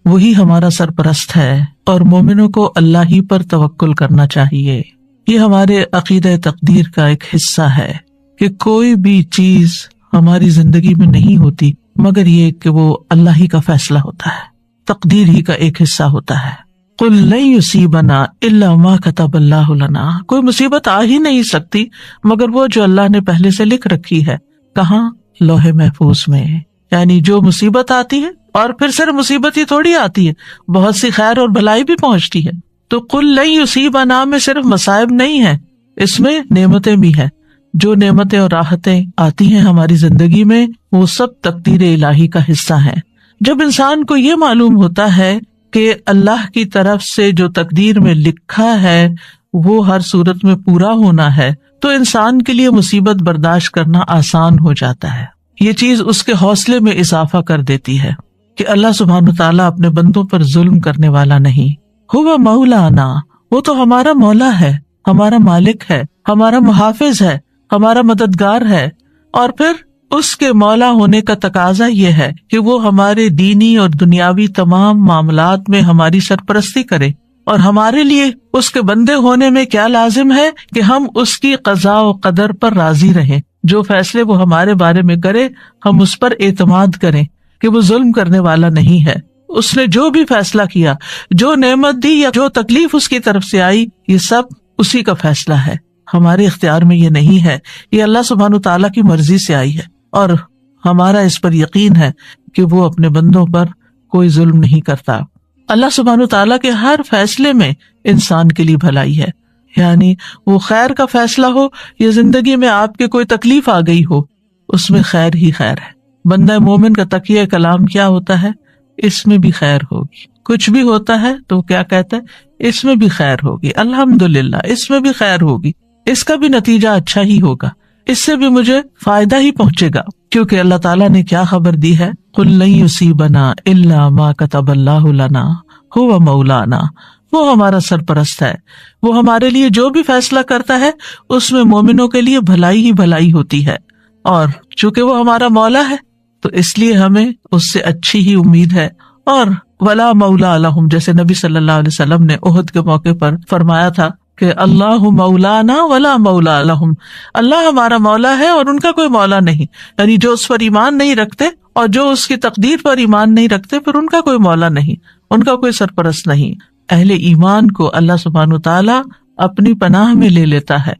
وہی ہمارا سرپرست ہے، اور مومنوں کو اللہ ہی پر توکل کرنا چاہیے. یہ ہمارے عقیدہ تقدیر کا ایک حصہ ہے کہ کوئی بھی چیز ہماری زندگی میں نہیں ہوتی مگر یہ کہ وہ اللہ ہی کا فیصلہ ہوتا ہے، تقدیر ہی کا ایک حصہ ہوتا ہے. قُلْ لَن يُصِيبَنَا إِلَّا مَا كَتَبَ اللَّهُ لَنَا، کوئی مصیبت آ ہی نہیں سکتی مگر وہ جو اللہ نے پہلے سے لکھ رکھی ہے. کہاں؟ لوح محفوظ میں. یعنی جو مصیبت آتی ہے، اور پھر صرف مصیبت ہی تھوڑی آتی ہے، بہت سی خیر اور بھلائی بھی پہنچتی ہے. تو قُلْ لَن يُصِيبَنَا میں صرف مصائب نہیں ہے، اس میں نعمتیں بھی ہیں. جو نعمتیں اور راحتیں آتی ہیں ہماری زندگی میں، وہ سب تقدیر الہی کا حصہ ہیں. جب انسان کو یہ معلوم ہوتا ہے کہ اللہ کی طرف سے جو تقدیر میں لکھا ہے وہ ہر صورت میں پورا ہونا ہے، تو انسان کے لیے مصیبت برداشت کرنا آسان ہو جاتا ہے. یہ چیز اس کے حوصلے میں اضافہ کر دیتی ہے کہ اللہ سبحانہ تعالیٰ اپنے بندوں پر ظلم کرنے والا نہیں. ہوا مولانا، وہ تو ہمارا مولا ہے، ہمارا مالک ہے، ہمارا محافظ ہے، ہمارا مددگار ہے. اور پھر اس کے مولا ہونے کا تقاضا یہ ہے کہ وہ ہمارے دینی اور دنیاوی تمام معاملات میں ہماری سرپرستی کرے. اور ہمارے لیے اس کے بندے ہونے میں کیا لازم ہے کہ ہم اس کی قضاء و قدر پر راضی رہیں. جو فیصلے وہ ہمارے بارے میں کرے ہم اس پر اعتماد کریں کہ وہ ظلم کرنے والا نہیں ہے. اس نے جو بھی فیصلہ کیا، جو نعمت دی یا جو تکلیف اس کی طرف سے آئی، یہ سب اسی کا فیصلہ ہے، ہمارے اختیار میں یہ نہیں ہے. یہ اللہ سبحانہ تعالیٰ کی مرضی سے آئی ہے، اور ہمارا اس پر یقین ہے کہ وہ اپنے بندوں پر کوئی ظلم نہیں کرتا. اللہ سبحانہ تعالیٰ کے ہر فیصلے میں انسان کے لیے بھلائی ہے. یعنی وہ خیر کا فیصلہ ہو یا زندگی میں آپ کے کوئی تکلیف آ گئی ہو، اس میں خیر ہی خیر ہے. بندہ مومن کا تقیہ کلام کیا ہوتا ہے؟ اس میں بھی خیر ہوگی. کچھ بھی ہوتا ہے تو کیا کہتا ہے؟ اس میں بھی خیر ہوگی، الحمدللہ اس میں بھی خیر ہوگی، اس کا بھی نتیجہ اچھا ہی ہوگا، اس سے بھی مجھے فائدہ ہی پہنچے گا. کیونکہ اللہ تعالیٰ نے کیا خبر دی ہے؟ قُلْ لَن يُصِيبَنَا إِلَّا مَا كَتَبَ اللَّهُ لَنَا هُوَ مَوْلَانَا، وہ ہمارا سرپرست ہے، وہ ہمارے لیے جو بھی فیصلہ کرتا ہے اس میں مومنوں کے لیے بھلائی ہی بھلائی ہوتی ہے. اور چونکہ وہ ہمارا مولا ہے تو اس لیے ہمیں اس سے اچھی ہی امید ہے. اور ولا مولا لہم، جیسے نبی صلی اللہ علیہ وسلم نے احد کے موقع پر فرمایا تھا کہ اللہ مولانا ولا مولا لہم، اللہ ہمارا مولا ہے اور ان کا کوئی مولا نہیں. یعنی جو اس پر ایمان نہیں رکھتے اور جو اس کی تقدیر پر ایمان نہیں رکھتے، پھر ان کا کوئی مولا نہیں، ان کا کوئی سرپرست نہیں. اہل ایمان کو اللہ سبحانہ تعالیٰ اپنی پناہ میں لے لیتا ہے.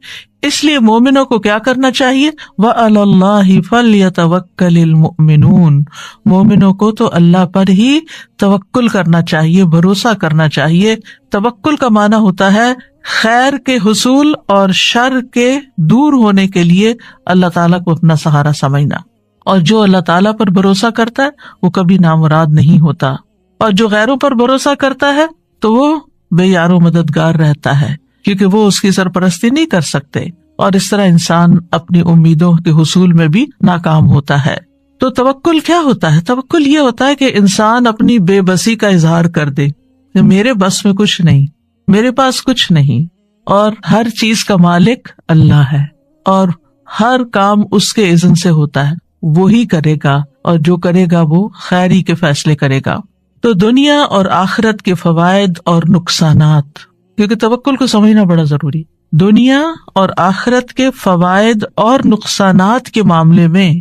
اس لیے مومنوں کو کیا کرنا چاہیے؟ وَعَلَى اللَّهِ فَلْيَتَوَكَّلِ الْمُؤْمِنُونَ، مومنوں کو تو اللہ پر ہی توکل کرنا چاہیے، بھروسہ کرنا چاہیے. توکل کا معنی ہوتا ہے خیر کے حصول اور شر کے دور ہونے کے لیے اللہ تعالیٰ کو اپنا سہارا سمجھنا. اور جو اللہ تعالیٰ پر بھروسہ کرتا ہے وہ کبھی نامراد نہیں ہوتا، اور جو غیروں پر بھروسہ کرتا ہے تو وہ بے یار و مددگار رہتا ہے، کیونکہ وہ اس کی سرپرستی نہیں کر سکتے. اور اس طرح انسان اپنی امیدوں کے حصول میں بھی ناکام ہوتا ہے. تو توکل کیا ہوتا ہے؟ توکل یہ ہوتا ہے کہ انسان اپنی بے بسی کا اظہار کر دے کہ میرے بس میں کچھ نہیں، میرے پاس کچھ نہیں، اور ہر چیز کا مالک اللہ ہے، اور ہر کام اس کے اذن سے ہوتا ہے، وہی کرے گا، اور جو کرے گا وہ خیری کے فیصلے کرے گا. تو دنیا اور آخرت کے فوائد اور نقصانات، کیونکہ توکل کو سمجھنا بڑا ضروری. دنیا اور آخرت کے فوائد اور نقصانات کے معاملے میں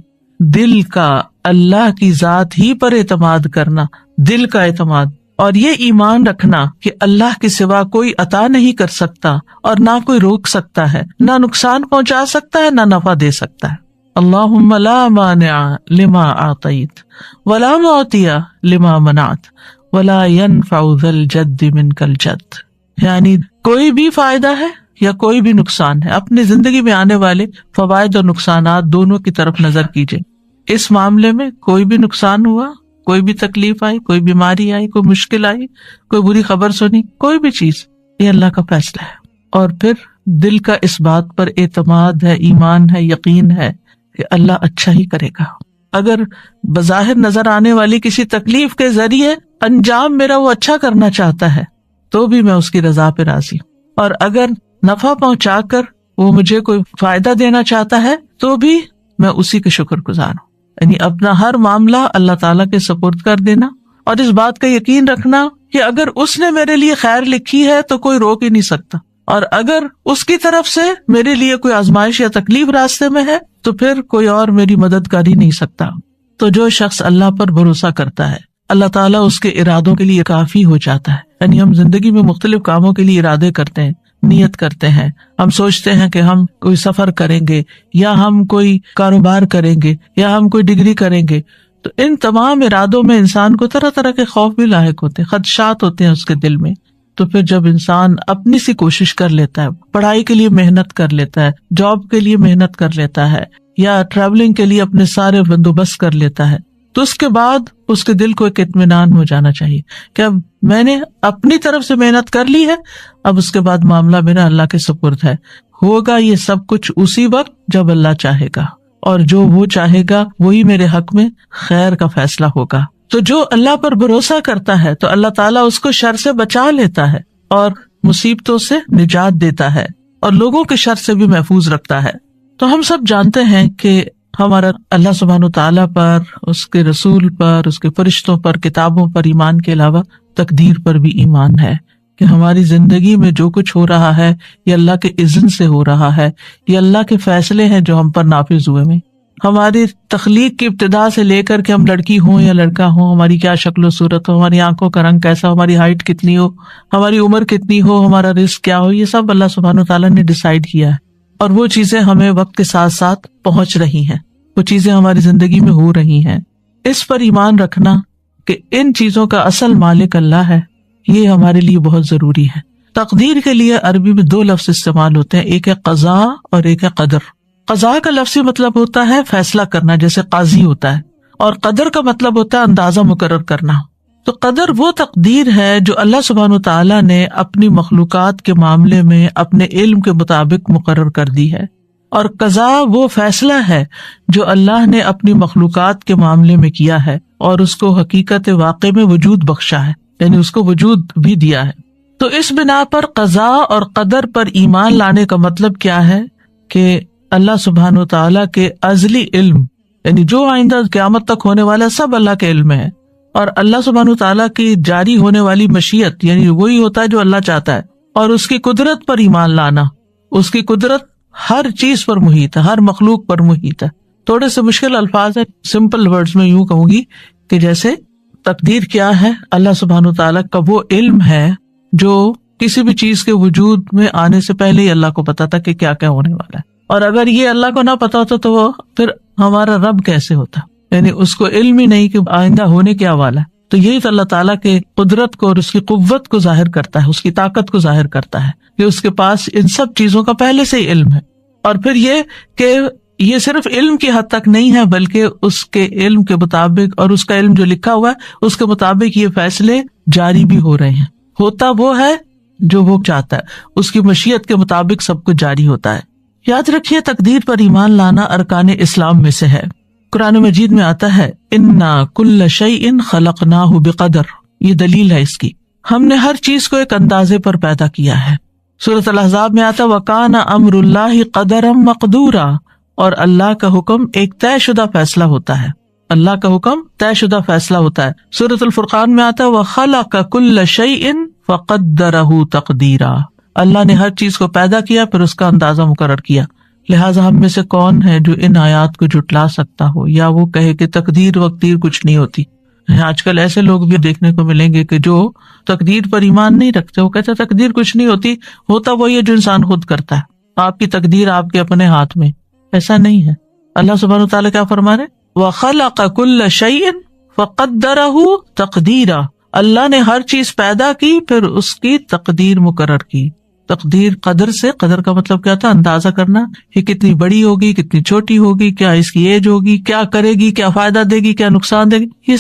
دل کا اللہ کی ذات ہی پر اعتماد کرنا، دل کا اعتماد، اور یہ ایمان رکھنا کہ اللہ کے سوا کوئی عطا نہیں کر سکتا اور نہ کوئی روک سکتا ہے، نہ نقصان پہنچا سکتا ہے، نہ نفع دے سکتا ہے. اللہم لا مانع لما اعطیت ولا معطی لما منعت ولا ينفع ذا الجد منک الجد. یعنی کوئی بھی فائدہ ہے یا کوئی بھی نقصان ہے، اپنی زندگی میں آنے والے فوائد اور نقصانات دونوں کی طرف نظر کیجیے. اس معاملے میں کوئی بھی نقصان ہوا، کوئی بھی تکلیف آئی، کوئی بیماری آئی، کوئی مشکل آئی، کوئی بری خبر سنی، کوئی بھی چیز، یہ اللہ کا فیصلہ ہے. اور پھر دل کا اس بات پر اعتماد ہے، ایمان ہے، یقین ہے کہ اللہ اچھا ہی کرے گا. اگر بظاہر نظر آنے والی کسی تکلیف کے ذریعے انجام میرا وہ اچھا کرنا چاہتا ہے تو بھی میں اس کی رضا پہ راضی ہوں، اور اگر نفع پہنچا کر وہ مجھے کوئی فائدہ دینا چاہتا ہے تو بھی میں اسی کے شکر گزار ہوں. یعنی اپنا ہر معاملہ اللہ تعالیٰ کے سپرد کر دینا، اور اس بات کا یقین رکھنا کہ اگر اس نے میرے لیے خیر لکھی ہے تو کوئی روک ہی نہیں سکتا، اور اگر اس کی طرف سے میرے لیے کوئی آزمائش یا تکلیف راستے میں ہے تو پھر کوئی اور میری مدد کر ہی نہیں سکتا. تو جو شخص اللہ پر بھروسہ کرتا ہے، اللہ تعالیٰ اس کے ارادوں کے لیے کافی ہو جاتا ہے. یعنی ہم زندگی میں مختلف کاموں کے لیے ارادے کرتے ہیں، نیت کرتے ہیں، ہم سوچتے ہیں کہ ہم کوئی سفر کریں گے، یا ہم کوئی کاروبار کریں گے، یا ہم کوئی ڈگری کریں گے. تو ان تمام ارادوں میں انسان کو طرح طرح کے خوف بھی لاحق ہوتے ہیں، خدشات ہوتے ہیں اس کے دل میں. تو پھر جب انسان اپنی سی کوشش کر لیتا ہے، پڑھائی کے لیے محنت کر لیتا ہے، جاب کے لیے محنت کر لیتا ہے، یا ٹریولنگ کے لیے اپنے سارے بندوبست کر لیتا ہے، تو اس کے بعد اس کے دل کو ایک اطمینان ہو جانا چاہیے کہ اب میں نے اپنی طرف سے محنت کر لی ہے، اب اس کے بعد معاملہ میرا اللہ کے سپرد ہے. ہوگا یہ سب کچھ اسی وقت جب اللہ چاہے گا، اور جو وہ چاہے گا وہی میرے حق میں خیر کا فیصلہ ہوگا. تو جو اللہ پر بھروسہ کرتا ہے تو اللہ تعالیٰ اس کو شر سے بچا لیتا ہے اور مصیبتوں سے نجات دیتا ہے اور لوگوں کے شر سے بھی محفوظ رکھتا ہے. تو ہم سب جانتے ہیں کہ ہمارا اللہ سبحانہ تعالیٰ پر، اس کے رسول پر، اس کے فرشتوں پر، کتابوں پر ایمان کے علاوہ تقدیر پر بھی ایمان ہے کہ ہماری زندگی میں جو کچھ ہو رہا ہے یہ اللہ کے اذن سے ہو رہا ہے، یہ اللہ کے فیصلے ہیں جو ہم پر نافذ ہوئے میں. ہماری تخلیق کی ابتدا سے لے کر کے ہم لڑکی ہوں یا لڑکا ہوں، ہماری کیا شکل و صورت ہو، ہماری آنکھوں کا رنگ کیسا ہو، ہماری ہائٹ کتنی ہو، ہماری عمر کتنی ہو، ہمارا رزق کیا ہو، یہ سب اللہ سبحانہ تعالیٰ نے ڈیسائیڈ کیا ہے. اور وہ چیزیں ہمیں وقت کے ساتھ ساتھ پہنچ رہی ہیں، وہ چیزیں ہماری زندگی میں ہو رہی ہیں. اس پر ایمان رکھنا کہ ان چیزوں کا اصل مالک اللہ ہے، یہ ہمارے لیے بہت ضروری ہے. تقدیر کے لیے عربی میں 2 لفظ استعمال ہوتے ہیں، ایک ہے قضاء اور ایک ہے قدر. قضاء کا لفظی مطلب ہوتا ہے فیصلہ کرنا، جیسے قاضی ہوتا ہے، اور قدر کا مطلب ہوتا ہے اندازہ مقرر کرنا. تو قدر وہ تقدیر ہے جو اللہ سبحانہ تعالیٰ نے اپنی مخلوقات کے معاملے میں اپنے علم کے مطابق مقرر کر دی ہے، اور قضاء وہ فیصلہ ہے جو اللہ نے اپنی مخلوقات کے معاملے میں کیا ہے اور اس کو حقیقت واقع میں وجود بخشا ہے، یعنی اس کو وجود بھی دیا ہے. تو اس بنا پر قضاء اور قدر پر ایمان لانے کا مطلب کیا ہے کہ اللہ سبحانہ و تعالیٰ کے ازلی علم، یعنی جو آئندہ قیامت تک ہونے والا سب اللہ کے علم ہے، اور اللہ سبحانہ و تعالیٰ کی جاری ہونے والی مشیت، یعنی وہی ہوتا ہے جو اللہ چاہتا ہے، اور اس کی قدرت پر ایمان لانا. اس کی قدرت ہر چیز پر محیط ہے، ہر مخلوق پر محیط ہے. تھوڑے سے مشکل الفاظ ہیں، سمپل ورڈز میں یوں کہوں گی کہ جیسے تقدیر کیا ہے، اللہ سبحانہ و تعالیٰ کا وہ علم ہے جو کسی بھی چیز کے وجود میں آنے سے پہلے ہی اللہ کو پتا تھا کہ کیا کیا ہونے والا ہے. اور اگر یہ اللہ کو نہ پتا ہوتا تو وہ پھر ہمارا رب کیسے ہوتا، یعنی اس کو علم ہی نہیں کہ آئندہ ہونے کیا والا ہے. تو یہی تو اللہ تعالیٰ کے قدرت کو اور اس کی قوت کو ظاہر کرتا ہے، اس کی طاقت کو ظاہر کرتا ہے کہ اس کے پاس ان سب چیزوں کا پہلے سے ہی علم ہے. اور پھر یہ کہ یہ صرف علم کی حد تک نہیں ہے، بلکہ اس کے علم کے مطابق اور اس کا علم جو لکھا ہوا ہے اس کے مطابق یہ فیصلے جاری بھی ہو رہے ہیں. ہوتا وہ ہے جو وہ چاہتا ہے، اس کی مشیت کے مطابق سب کچھ جاری ہوتا ہے. یاد رکھیے تقدیر پر ایمان لانا ارکان اسلام میں سے ہے. قرآن مجید میں آتا ہے انا کل شیء خلقناہ بقدر، یہ دلیل ہے اس کی، ہم نے ہر چیز کو ایک اندازے پر پیدا کیا ہے. سورۃ الاحزاب میں آتا وکان امر اللہ قدرا مقدورا، اور اللہ کا حکم ایک طے شدہ فیصلہ ہوتا ہے، اللہ کا حکم طے شدہ فیصلہ ہوتا ہے. سورۃ الفرقان میں آتا وخلق کل شیء فقدرہ تقدیرا، اللہ نے ہر چیز کو پیدا کیا پھر اس کا اندازہ مقرر کیا. لہٰذا ہم میں سے کون ہے جو ان آیات کو جھٹلا سکتا ہو یا وہ کہے کہ تقدیر وقدیر کچھ نہیں ہوتی. آج کل ایسے لوگ بھی دیکھنے کو ملیں گے کہ جو تقدیر پر ایمان نہیں رکھتے، وہ کہتے تقدیر کچھ نہیں ہوتی، ہوتا وہی ہے جو انسان خود کرتا ہے، آپ کی تقدیر آپ کے اپنے ہاتھ میں. ایسا نہیں ہے. اللہ سبحانہ وتعالیٰ کیا فرما رہے وَخَلَقَ كُلَّ شَيْءٍ فَقَدَّرَهُ تَقْدِيرًا، اللہ نے ہر چیز پیدا کی پھر اس کی تقدیر مقرر کی. تقدیر قدر سے، قدر کا مطلب کیا تھا؟ اندازہ کرنا، یہ کتنی بڑی ہوگی، کتنی چھوٹی ہوگی، کیا اس کی ایج ہوگی، کیا کرے گی، کیا فائدہ دے گی، کیا نقصان دے گی، یہ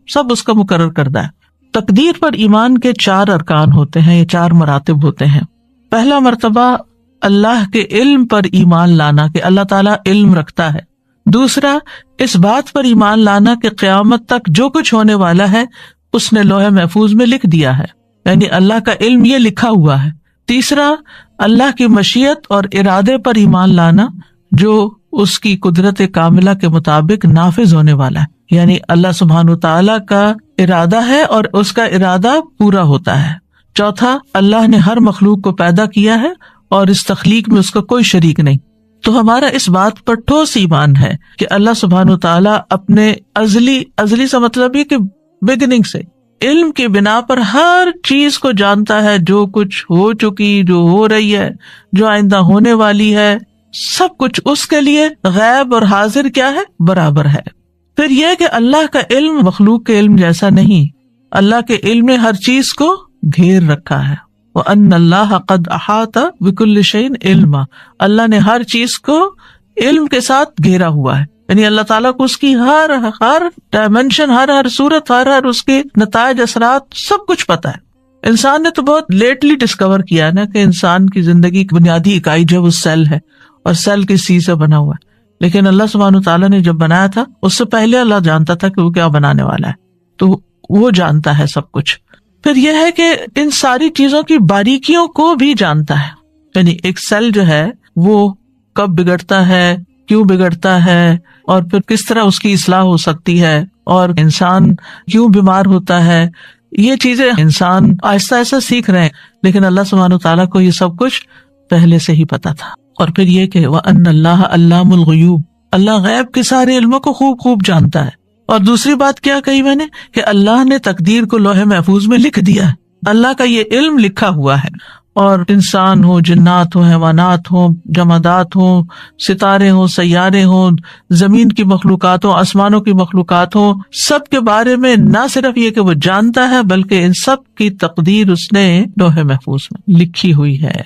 سب اس کا مقرر کردہ ہے۔ تقدیر پر ایمان کے 4 ارکان ہوتے ہیں، یہ 4 مراتب ہوتے ہیں۔ پہلا مرتبہ اللہ کے علم پر ایمان لانا کہ اللہ تعالیٰ علم رکھتا ہے۔ دوسرا، اس بات پر ایمان لانا کہ قیامت تک جو کچھ ہونے والا ہے اس نے لوح محفوظ میں لکھ دیا ہے، یعنی اللہ کا علم یہ لکھا ہوا ہے۔ تیسرا، اللہ کی مشیت اور ارادے پر ایمان لانا جو اس کی قدرت کاملہ کے مطابق نافذ ہونے والا ہے، یعنی اللہ سبحانہ تعالیٰ کا ارادہ ہے اور اس کا ارادہ پورا ہوتا ہے۔ چوتھا، اللہ نے ہر مخلوق کو پیدا کیا ہے اور اس تخلیق میں اس کا کوئی شریک نہیں۔ تو ہمارا اس بات پر ٹھوس ایمان ہے کہ اللہ سبحانہ تعالیٰ اپنے ازلی سے مطلب یہ کہ بگننگ سے علم کی بنا پر ہر چیز کو جانتا ہے، جو کچھ ہو چکی، جو ہو رہی ہے، جو آئندہ ہونے والی ہے، سب کچھ اس کے لیے غیب اور حاضر کیا ہے؟ برابر ہے۔ پھر یہ کہ اللہ کا علم مخلوق کے علم جیسا نہیں، اللہ کے علم نے ہر چیز کو گھیر رکھا ہے۔ وَأَنَّ اللَّهَ قَدْ أَحَاطَ بِكُلِّ شَيْءٍ عِلْمًا، اللہ نے ہر چیز کو علم کے ساتھ گھیرا ہوا ہے، یعنی اللہ تعالیٰ کو اس کی ہر ڈائمینشن، ہر صورت، ہر اس کے نتائج، اثرات، سب کچھ پتا ہے۔ انسان نے تو بہت لیٹلی ڈسکور کیا ہے نا کہ انسان کی زندگی کی بنیادی اکائی جو وہ سیل ہے، اور سیل کس چیز سے بنا ہوا ہے، لیکن اللہ سبحانہ تعالیٰ نے جب بنایا تھا اس سے پہلے اللہ جانتا تھا کہ وہ کیا بنانے والا ہے، تو وہ جانتا ہے سب کچھ۔ پھر یہ ہے کہ ان ساری چیزوں کی باریکیوں کو بھی جانتا ہے، یعنی ایک سیل جو ہے وہ کب بگڑتا ہے، کیوں بگڑتا ہے، اور پھر کس طرح اس کی اصلاح ہو سکتی ہے، اور انسان کیوں بیمار ہوتا ہے، یہ چیزیں انسان آہستہ آہستہ سیکھ رہے ہیں، لیکن اللہ سبحانہ تعالیٰ کو یہ سب کچھ پہلے سے ہی پتا تھا۔ اور پھر یہ کہ وَأَنَّ اللَّهَ عَلَّامُ الْغُیُوبِ، اللہ غیب کے سارے علموں کو خوب جانتا ہے۔ اور دوسری بات کیا کہی میں نے کہ اللہ نے تقدیر کو لوح محفوظ میں لکھ دیا ہے، اللہ کا یہ علم لکھا ہوا ہے، اور انسان ہو، جنات ہو، حیوانات ہوں، جمادات ہوں، ستارے ہوں، سیارے ہوں، زمین کی مخلوقات ہوں، آسمانوں کی مخلوقات ہوں، سب کے بارے میں نہ صرف یہ کہ وہ جانتا ہے بلکہ ان سب کی تقدیر اس نے لوح محفوظ میں لکھی ہوئی ہے۔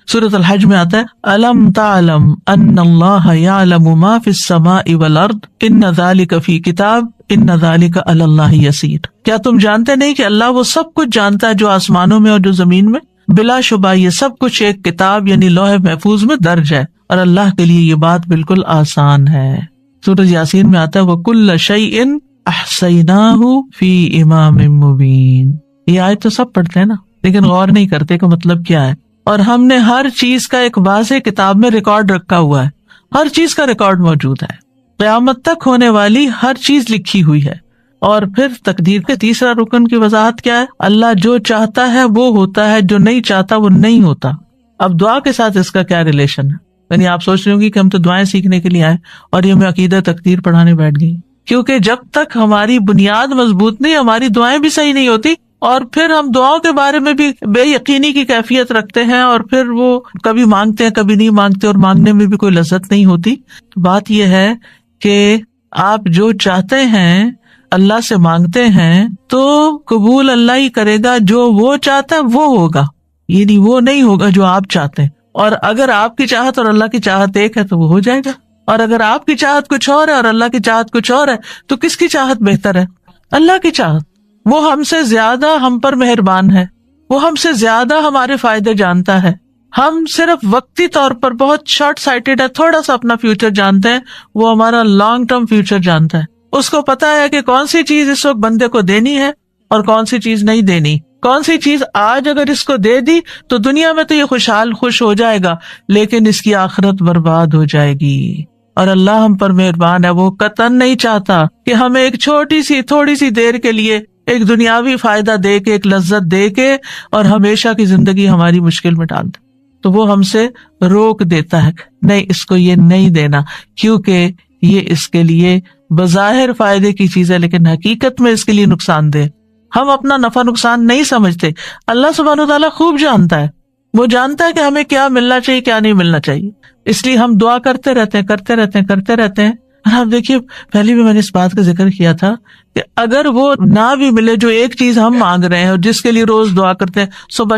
سورۃ الحج میں آتا ہے الم تعلم ان اللہ یعلم ما فی السماء والارض ان ذلک فی کتاب ان ذلک علی اللہ یسیر، کیا تم جانتے نہیں کہ اللہ وہ سب کچھ جانتا ہے جو آسمانوں میں اور جو زمین میں، بلا شبہ یہ سب کچھ ایک کتاب یعنی لوح محفوظ میں درج ہے، اور اللہ کے لیے یہ بات بالکل آسان ہے۔ سورۃ یاسین میں آتا ہے وَكُلَّ شَيْءٍ أَحْصَيْنَاهُ فِي إِمَامٍ مُبِينٍ، یہ آیت تو سب پڑھتے ہیں نا، لیکن غور نہیں کرتے کہ مطلب کیا ہے۔ اور ہم نے ہر چیز کا ایک واضح کتاب میں ریکارڈ رکھا ہوا ہے، ہر چیز کا ریکارڈ موجود ہے، قیامت تک ہونے والی ہر چیز لکھی ہوئی ہے۔ اور پھر تقدیر کے تیسرا رکن کی وضاحت کیا ہے؟ اللہ جو چاہتا ہے وہ ہوتا ہے، جو نہیں چاہتا وہ نہیں ہوتا۔ اب دعا کے ساتھ اس کا کیا ریلیشن ہے؟ یعنی آپ سوچ رہے ہوں گی کہ ہم تو دعائیں سیکھنے کے لیے آئے اور یہ میں عقیدہ تقدیر پڑھانے بیٹھ گئی، کیونکہ جب تک ہماری بنیاد مضبوط نہیں، ہماری دعائیں بھی صحیح نہیں ہوتی، اور پھر ہم دعاؤں کے بارے میں بھی بے یقینی کی کیفیت رکھتے ہیں، اور پھر وہ کبھی مانگتے ہیں کبھی نہیں مانگتے، اور مانگنے میں بھی کوئی لذت نہیں ہوتی۔ تو بات یہ ہے کہ آپ جو چاہتے ہیں اللہ سے مانگتے ہیں تو قبول اللہ ہی کرے گا، جو وہ چاہتا ہے وہ ہوگا، یعنی وہ نہیں ہوگا جو آپ چاہتے ہیں۔ اور اگر آپ کی چاہت اور اللہ کی چاہت ایک ہے تو وہ ہو جائے گا، اور اگر آپ کی چاہت کچھ اور ہے اور اللہ کی چاہت کچھ اور ہے تو کس کی چاہت بہتر ہے؟ اللہ کی چاہت۔ وہ ہم سے زیادہ ہم پر مہربان ہے، وہ ہم سے زیادہ ہمارے فائدے جانتا ہے۔ ہم صرف وقتی طور پر بہت شارٹ سائٹڈ ہے، تھوڑا سا اپنا فیوچر جانتے ہیں، وہ ہمارا لانگ ٹرم فیوچر جانتا ہے۔ اس کو پتا ہے کہ کون سی چیز اس وقت بندے کو دینی ہے اور کون سی چیز نہیں دینی، کون سی چیز آج اگر اس کو دے دی تو دنیا میں تو یہ خوش ہو جائے گا، لیکن اس کی آخرت برباد ہو جائے گی۔ اور اللہ ہم پر مہربان ہے، وہ قطعاً نہیں چاہتا کہ ہمیں ایک چھوٹی سی تھوڑی سی دیر کے لیے ایک دنیاوی فائدہ دے کے، ایک لذت دے کے، اور ہمیشہ کی زندگی ہماری مشکل میں ڈال دے۔ تو وہ ہم سے روک دیتا ہے، نہیں اس کو یہ نہیں دینا، کیونکہ یہ اس کے لیے بظاہر فائدے کی چیز ہے لیکن حقیقت میں اس کے لیے نقصان دہ۔ ہم اپنا نفع نقصان نہیں سمجھتے، اللہ سبحانہ تعالیٰ خوب جانتا ہے، وہ جانتا ہے کہ ہمیں کیا ملنا چاہیے کیا نہیں ملنا چاہیے، اس لیے ہم دعا کرتے رہتے ہیں اور آپ دیکھیے پہلے بھی میں نے اس بات کا ذکر کیا تھا کہ اگر وہ نہ بھی ملے جو ایک چیز ہم مانگ رہے ہیں اور جس کے لیے روز دعا کرتے ہیں صبح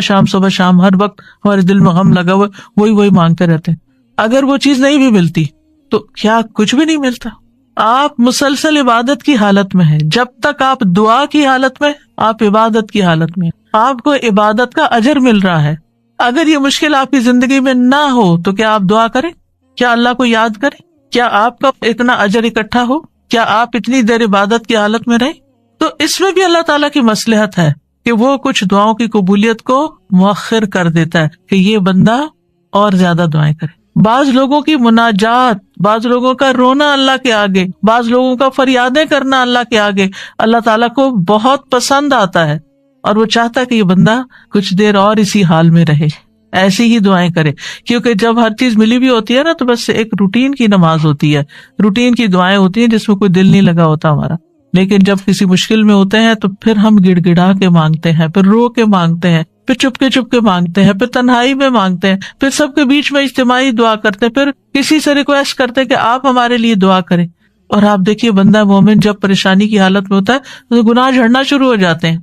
شام ہر وقت ہمارے دل میں غم لگا ہوا وہی مانگتے رہتے ہیں، اگر وہ چیز نہیں بھی ملتی تو کیا کچھ بھی نہیں ملتا؟ آپ مسلسل عبادت کی حالت میں ہیں، جب تک آپ دعا کی حالت میں، آپ عبادت کی حالت میں، آپ کو عبادت کا اجر مل رہا ہے۔ اگر یہ مشکل آپ کی زندگی میں نہ ہو تو کیا آپ دعا کریں؟ کیا اللہ کو یاد کریں؟ کیا آپ کا اتنا اجر اکٹھا ہو؟ کیا آپ اتنی دیر عبادت کی حالت میں رہیں؟ تو اس میں بھی اللہ تعالیٰ کی مصلحت ہے کہ وہ کچھ دعاؤں کی قبولیت کو مؤخر کر دیتا ہے کہ یہ بندہ اور زیادہ دعائیں کرے۔ بعض لوگوں کی مناجات، بعض لوگوں کا رونا اللہ کے آگے، بعض لوگوں کا فریادیں کرنا اللہ کے آگے اللہ تعالیٰ کو بہت پسند آتا ہے، اور وہ چاہتا ہے کہ یہ بندہ کچھ دیر اور اسی حال میں رہے، ایسی ہی دعائیں کرے۔ کیونکہ جب ہر چیز ملی بھی ہوتی ہے نا تو بس ایک روٹین کی نماز ہوتی ہے، روٹین کی دعائیں ہوتی ہیں جس میں کوئی دل نہیں لگا ہوتا ہمارا۔ لیکن جب کسی مشکل میں ہوتے ہیں تو پھر ہم گڑ گڑا کے مانگتے ہیں، پھر رو کے مانگتے ہیں، پھر چپ کے مانگتے ہیں، پھر تنہائی میں مانگتے ہیں، پھر سب کے بیچ میں اجتماعی دعا کرتے ہیں، پھر کسی سے ریکویسٹ کرتے ہیں کہ آپ ہمارے لیے دعا کریں۔ اور آپ دیکھیے بندہ مومن جب پریشانی کی حالت میں ہوتا ہے تو گناہ جھڑنا شروع ہو جاتے ہیں،